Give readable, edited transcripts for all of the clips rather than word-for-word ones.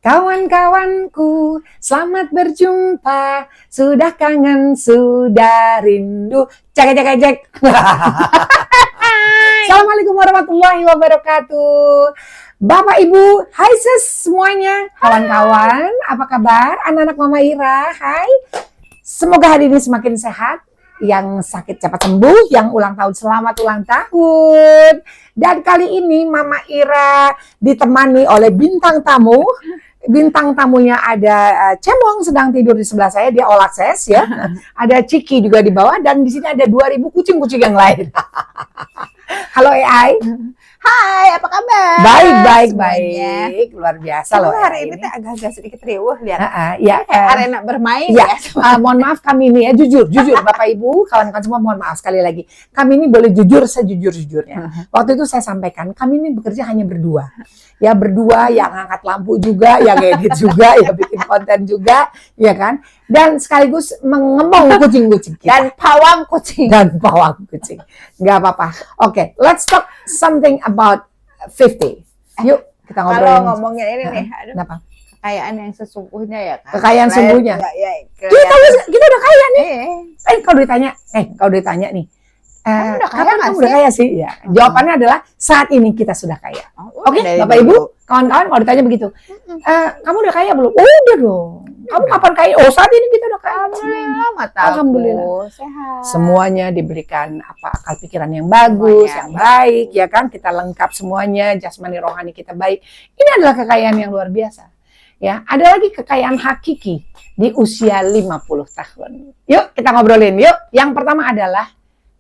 Kawan-kawanku, selamat berjumpa. Sudah kangen, sudah rindu. Cek. Assalamualaikum warahmatullahi wabarakatuh. Bapak Ibu, hai semuanya. Kawan-kawan, apa kabar? Anak-anak Mama Ira, hai. Semoga hari ini semakin sehat. Yang sakit cepat sembuh, yang ulang tahun selamat ulang tahun. Dan kali ini Mama Ira ditemani oleh bintang tamu. Bintang tamunya ada Cemong sedang tidur di sebelah saya, dia all access ya. Ada Ciki juga di bawah dan di sini ada 2000 kucing-kucing yang lain. Halo AI. Hai, apa kabar? Baik. Luar biasa loh. Hari ini tuh agak-agak sedikit riuh lihat. Ya, kayak arena bermain ya. ya. Mohon maaf kami ini ya, jujur Bapak Ibu, kawan-kawan semua mohon maaf sekali lagi. Kami ini boleh jujur sejujur-jujurnya. Waktu itu saya sampaikan, kami ini bekerja hanya berdua. Ya berdua, yang angkat lampu juga, yang edit juga, ya bikin konten juga, ya kan? Dan sekaligus mengembang kucing-kucing kita. Dan pawang kucing. Nggak apa-apa. Oke, let's talk something about 50. Yuk, kita ngobrolin. Kalau ngomongnya ini nih, aduh. Kenapa? Kekayaan yang sesungguhnya ya kan. Kekayaan sesungguhnya. Kita udah kaya nih. Kalau ditanya nih. Kamu udah kaya sih? Ya. Jawabannya adalah saat ini kita sudah kaya. Oke, Bapak Ibu, kawan-kawan kalau ditanya begitu. Kamu udah kaya belum? Udah dong. Kamu kapan kaya? Oh, saat ini kita udah kaya. Alhamdulillah. Sehat. Semuanya diberikan akal pikiran yang bagus, yang baik, ya kan? Kita lengkap semuanya, jasmani rohani kita baik. Ini adalah kekayaan yang luar biasa. Ya, ada lagi kekayaan hakiki di usia 50 tahun. Yuk, kita ngobrolin. Yuk, yang pertama adalah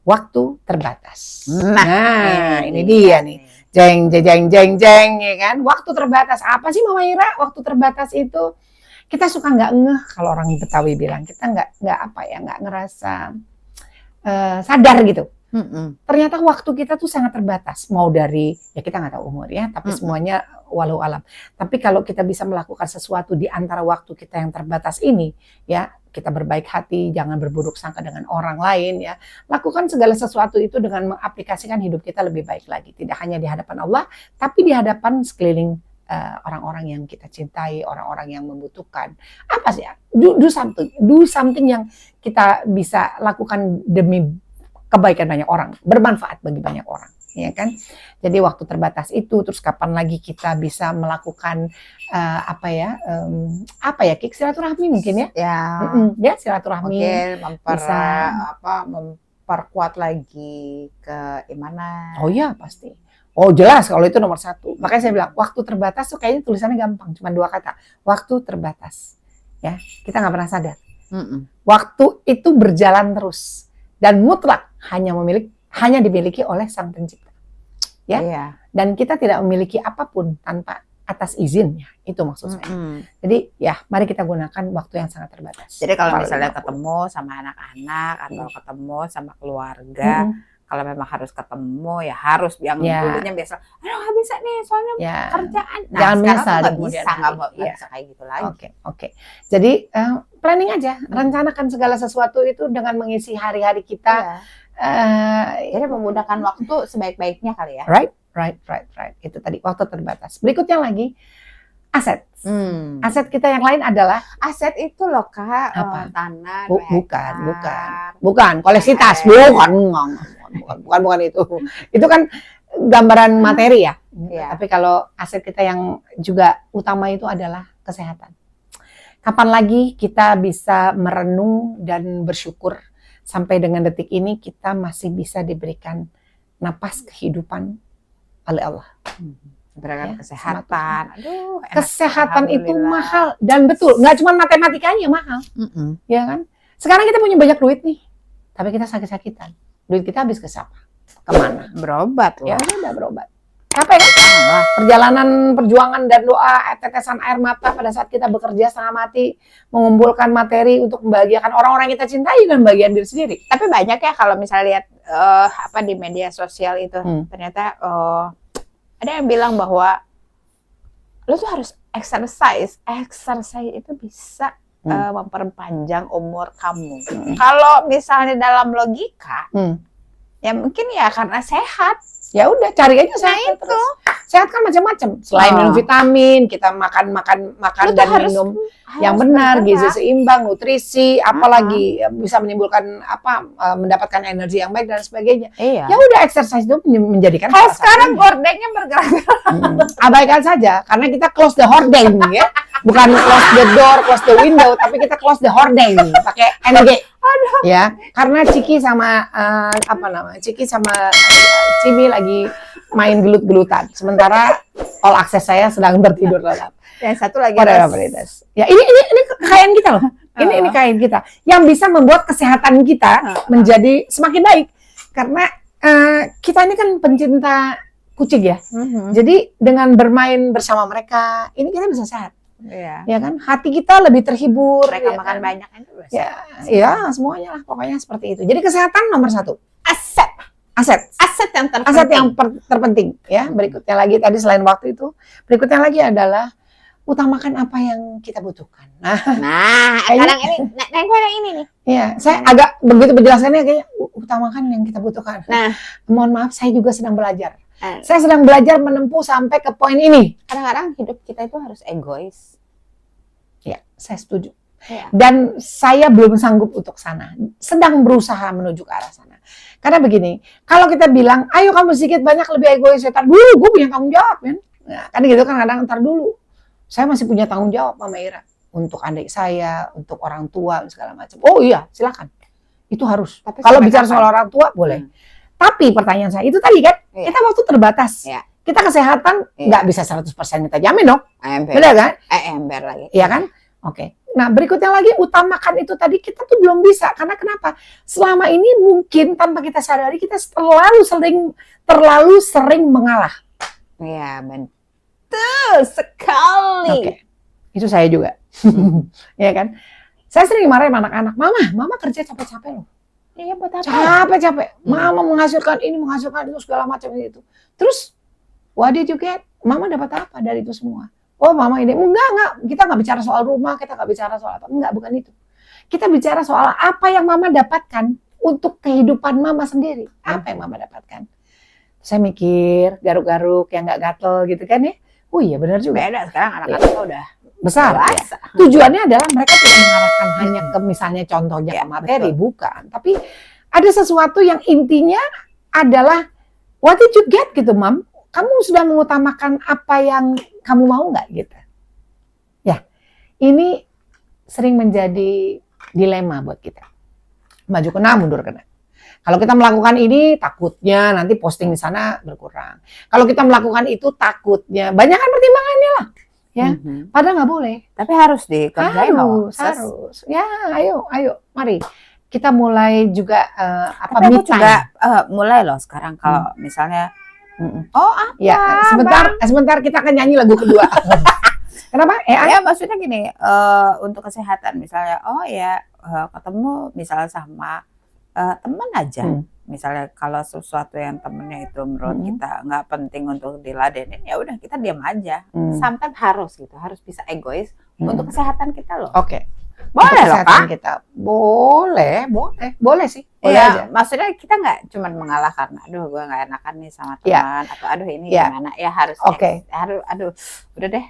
waktu terbatas. Nah, ini dia nih. Jeng, ya kan? Waktu terbatas. Apa sih Mama Ira? Waktu terbatas itu kita suka nggak ngeh kalau orang Betawi bilang. Kita nggak ngerasa sadar gitu. Ternyata waktu kita tuh sangat terbatas. Mau dari, ya kita nggak tahu umur ya, tapi semuanya walau alam. Tapi kalau kita bisa melakukan sesuatu di antara waktu kita yang terbatas ini, ya kita berbaik hati, jangan berburuk sangka dengan orang lain ya. Lakukan segala sesuatu itu dengan mengaplikasikan hidup kita lebih baik lagi. Tidak hanya di hadapan Allah, tapi di hadapan sekeliling orang-orang yang kita cintai, orang-orang yang membutuhkan. Apa sih ya? Do something yang kita bisa lakukan demi kebaikan banyak orang, bermanfaat bagi banyak orang, ya kan? Jadi waktu terbatas itu, terus kapan lagi kita bisa melakukan Kik, silaturahmi mungkin ya? Ya silaturahmi. Mungkin memperkuat lagi keimanan. Oh iya pasti. Oh jelas kalau itu nomor 1. Makanya saya bilang waktu terbatas tuh kayaknya tulisannya gampang, cuma 2 kata. Waktu terbatas, ya kita nggak pernah sadar. Waktu itu berjalan terus dan mutlak hanya dimiliki oleh Sang Pencipta, ya. Iya. Dan kita tidak memiliki apapun tanpa atas izinnya, itu maksud saya. Jadi ya mari kita gunakan waktu yang sangat terbatas. Jadi kalau misalnya ketemu sama anak-anak atau ketemu sama keluarga, kalau memang harus ketemu ya harus yang dulunya biasa, aduh nggak bisa nih soalnya kerjaan. Nah jangan sekarang nggak bisa kayak gitu lagi. Oke. Jadi planning aja, rencanakan segala sesuatu itu dengan mengisi hari-hari kita. Jadi memudahkan waktu sebaik-baiknya kali ya. Right. Itu tadi waktu terbatas. Berikutnya lagi aset. Aset kita yang lain adalah aset itu loh Kak, tanah, bukan koleksi tas, bukan itu. Itu kan gambaran materi ya. Tapi kalau aset kita yang juga utama itu adalah kesehatan. Kapan lagi kita bisa merenung dan bersyukur sampai dengan detik ini kita masih bisa diberikan napas kehidupan oleh Allah. Berikan kesehatan. Kesehatan itu mahal dan betul, nggak cuma matematikanya mahal, ya kan? Sekarang kita punya banyak duit nih, tapi kita sakit-sakitan. Duit kita habis ke siapa? Kemana? Berobat ya udah berobat. Capek kan? Perjalanan, perjuangan dan doa, tetesan air mata pada saat kita bekerja setengah mati, mengumpulkan materi untuk membahagiakan orang-orang yang kita cintai dan bagian diri sendiri. Tapi banyak ya kalau misalnya lihat di media sosial itu, ternyata ada yang bilang bahwa lo tuh harus exercise itu bisa memperpanjang umur kamu. Kalau misalnya dalam logika, ya mungkin ya karena sehat. Ya udah cari aja sehat terus. Sehat kan macam-macam. Selain minum vitamin, kita makan dan minum yang benar, gizi seimbang, nutrisi, apalagi bisa menimbulkan mendapatkan energi yang baik dan sebagainya. Ya udah, exercise itu menjadikan. Kalau sekarang hordengnya bergerak-gerak. Abaikan saja, karena kita close the hordeng ya. Bukan close the door, close the window, tapi kita close the hordeng pakai NG. Ya, karena Ciki sama Ciki sama Cimi lagi main gelut-gelutan. Sementara all access saya sedang tertidur lelap. Yang satu lagi prioritas. Ya, ini kekayaan kita loh. Ini kekayaan kita yang bisa membuat kesehatan kita menjadi semakin baik. Karena kita ini kan pencinta kucing ya. Jadi dengan bermain bersama mereka, ini kita bisa sehat. Ya kan, hati kita lebih terhibur. Mereka makan banyak itu. Ya, semuanya lah. Pokoknya seperti itu. Jadi kesehatan nomor 1. Aset yang terpenting ya. Berikutnya lagi tadi selain waktu itu, berikutnya lagi adalah utamakan apa yang kita butuhkan. Sekarang ini nih. Iya, saya agak begitu menjelaskannya kayaknya utamakan yang kita butuhkan. Mohon maaf, saya juga sedang belajar. Saya sedang belajar menempuh sampai ke poin ini. Kadang-kadang hidup kita itu harus egois. Ya, saya setuju. Dan saya belum sanggup untuk sana. Sedang berusaha menuju ke arah sana. Karena begini, kalau kita bilang, ayo kamu sedikit banyak lebih egois, ntar dulu gue punya tanggung jawab, kan? Nah, kan gitu kan kadang ntar dulu. Saya masih punya tanggung jawab, Mama Ira, untuk adik saya, untuk orang tua, segala macam. Oh iya, silakan. Itu harus. Kalau bicara soal orang tua, boleh. Tapi pertanyaan saya, itu tadi kan, kita waktu terbatas. Kita kesehatan nggak bisa 100% kita jamin dong. Benar kan? Ember lagi. Iya kan? Oke. Nah, berikutnya lagi utamakan itu tadi kita tuh belum bisa. Karena kenapa? Selama ini mungkin tanpa kita sadari kita terlalu sering mengalah. Iya, betul sekali. Oke. Itu saya juga. Ya kan? Saya sering marahin anak-anak. Mama kerja capek-capek loh. Iya, buat apa? Capek-capek. Mama menghasilkan ini, menghasilkan itu, segala macam itu. Terus, what did you get? Mama dapat apa dari itu semua? Oh, Mama ini. Enggak. Kita nggak bicara soal rumah, kita nggak bicara soal apa. Enggak, bukan itu. Kita bicara soal apa yang Mama dapatkan untuk kehidupan Mama sendiri. Apa yang Mama dapatkan? Saya mikir, garuk-garuk, yang nggak gatel gitu kan ya. Oh iya, benar juga. Beda, sekarang anak-anak udah besar ya. Tujuannya adalah mereka tidak mengarahkan hanya ke misalnya contohnya ke materi, bukan. Tapi ada sesuatu yang intinya adalah what did you get gitu, Mam? Kamu sudah mengutamakan apa yang kamu mau nggak gitu? Ya, ini sering menjadi dilema buat kita. Maju kena, mundur kena. Kalau kita melakukan ini, takutnya nanti posting di sana berkurang. Kalau kita melakukan itu, takutnya banyak kan pertimbangannya lah. Ya, padahal nggak boleh. Tapi harus dikerjain. Harus. Ya, ayo, mari. Kita mulai juga Tapi aku juga mulai loh sekarang kalau misalnya ya, sebentar kita akan nyanyi lagu kedua. Kenapa? Ya maksudnya gini, untuk kesehatan misalnya, ketemu misalnya sama teman aja. Misalnya kalau sesuatu yang temennya itu menurut kita nggak penting untuk diladenin, ya udah kita diam aja. Sometimes harus bisa egois untuk kesehatan kita loh. Oke. Boleh loh, Kak? Kita boleh sih. Boleh aja. Maksudnya kita nggak cuma mengalah karena aduh gue nggak enakan nih sama teman atau aduh ini gimana ya harus. Aduh udah deh.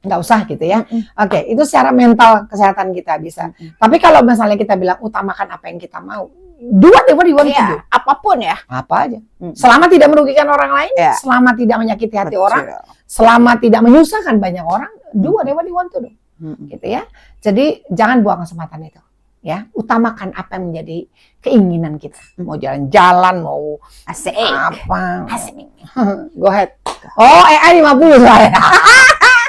Nggak usah gitu ya. Oke, itu secara mental kesehatan kita bisa. Tapi kalau misalnya kita bilang utamakan apa yang kita mau, do whatever you want to do. Apapun ya. Apa aja. Selama tidak merugikan orang lain, selama tidak menyakiti hati orang, selama tidak menyusahkan banyak orang, do whatever you want to do. Gitu ya. Jadi jangan buang kesempatan itu. Ya, utamakan apa yang menjadi keinginan kita. Mau jalan-jalan, mau asik apa. Asik. Go ahead. Oh, AI 50 saya.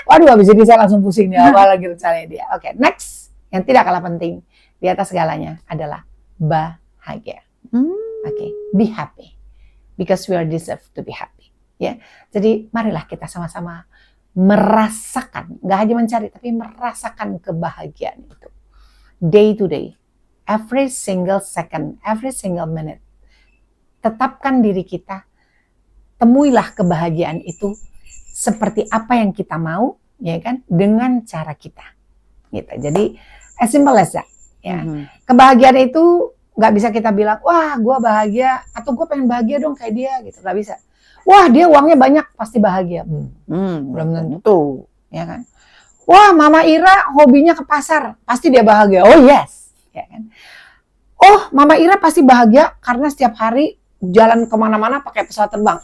Waduh, habis ini saya langsung pusing nih apa lagi rencananya dia. Oke, next. Yang tidak kalah penting di atas segalanya adalah bahagia. Oke, be happy. Because we are deserve to be happy. Ya. Jadi marilah kita sama-sama merasakan, nggak hanya mencari, tapi merasakan kebahagiaan itu. Day to day, every single second, every single minute. Tetapkan diri kita, temuilah kebahagiaan itu seperti apa yang kita mau, ya kan, dengan cara kita. Gitu. Jadi, as simple as that. Ya. Kebahagiaan itu nggak bisa kita bilang, wah, gue bahagia atau gue pengen bahagia dong kayak dia, gitu. Nggak bisa. Wah, dia uangnya banyak, pasti bahagia. Belum tentu, ya kan? Wah, Mama Ira hobinya ke pasar, pasti dia bahagia. Oh yes, ya kan? Oh, Mama Ira pasti bahagia karena setiap hari jalan kemana-mana pakai pesawat terbang.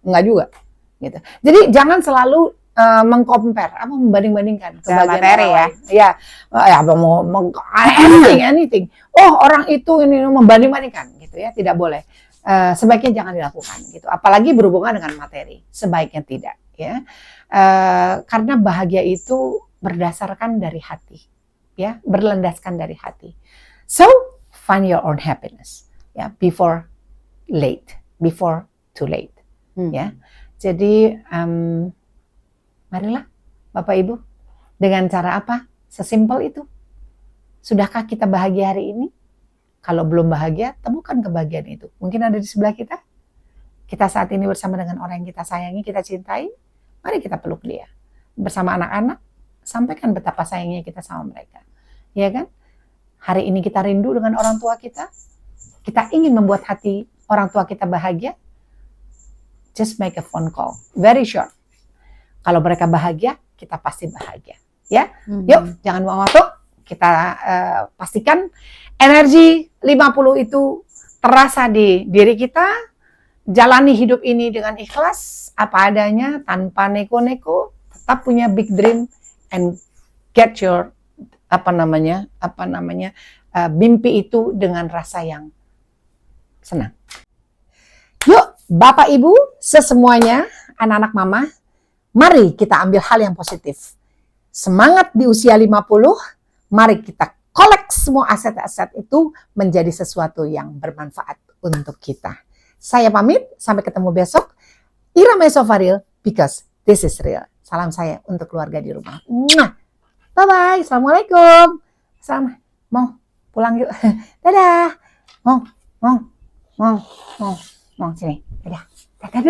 Enggak juga, gitu. Jadi jangan selalu mengcompare, membanding-bandingkan kebahagiaan materi orang lain. Ya, mau anything. Oh, orang itu ini membanding-bandingkan, gitu ya, tidak boleh. Sebaiknya jangan dilakukan, gitu. Apalagi berhubungan dengan materi, sebaiknya tidak, ya. Karena bahagia itu berdasarkan dari hati, ya, berlandaskan dari hati. So find your own happiness, ya, before too late, ya. Jadi marilah Bapak Ibu, dengan cara apa? Sesimpel itu. Sudahkah kita bahagia hari ini? Kalau belum bahagia, temukan kebahagiaan itu. Mungkin ada di sebelah kita. Kita saat ini bersama dengan orang yang kita sayangi, kita cintai. Mari kita peluk dia. Bersama anak-anak, sampaikan betapa sayangnya kita sama mereka. Ya kan? Hari ini kita rindu dengan orang tua kita. Kita ingin membuat hati orang tua kita bahagia. Just make a phone call. Very short. Kalau mereka bahagia, kita pasti bahagia. Ya, yuk jangan buang waktu. Kita pastikan energi 50 itu terasa di diri kita. Jalani hidup ini dengan ikhlas, apa adanya, tanpa neko-neko. Tetap punya big dream and get your mimpi itu dengan rasa yang senang. Yuk, Bapak Ibu, sesemuanya, anak-anak mama, mari kita ambil hal yang positif. Semangat di usia 50, mari kita collect semua aset-aset itu menjadi sesuatu yang bermanfaat untuk kita. Saya pamit, sampai ketemu besok. Ira Mesofaril, because this is real. Salam saya untuk keluarga di rumah. Bye-bye, Assalamualaikum. Mau pulang yuk. Dadah. Mau sini. Dadah. Dadah.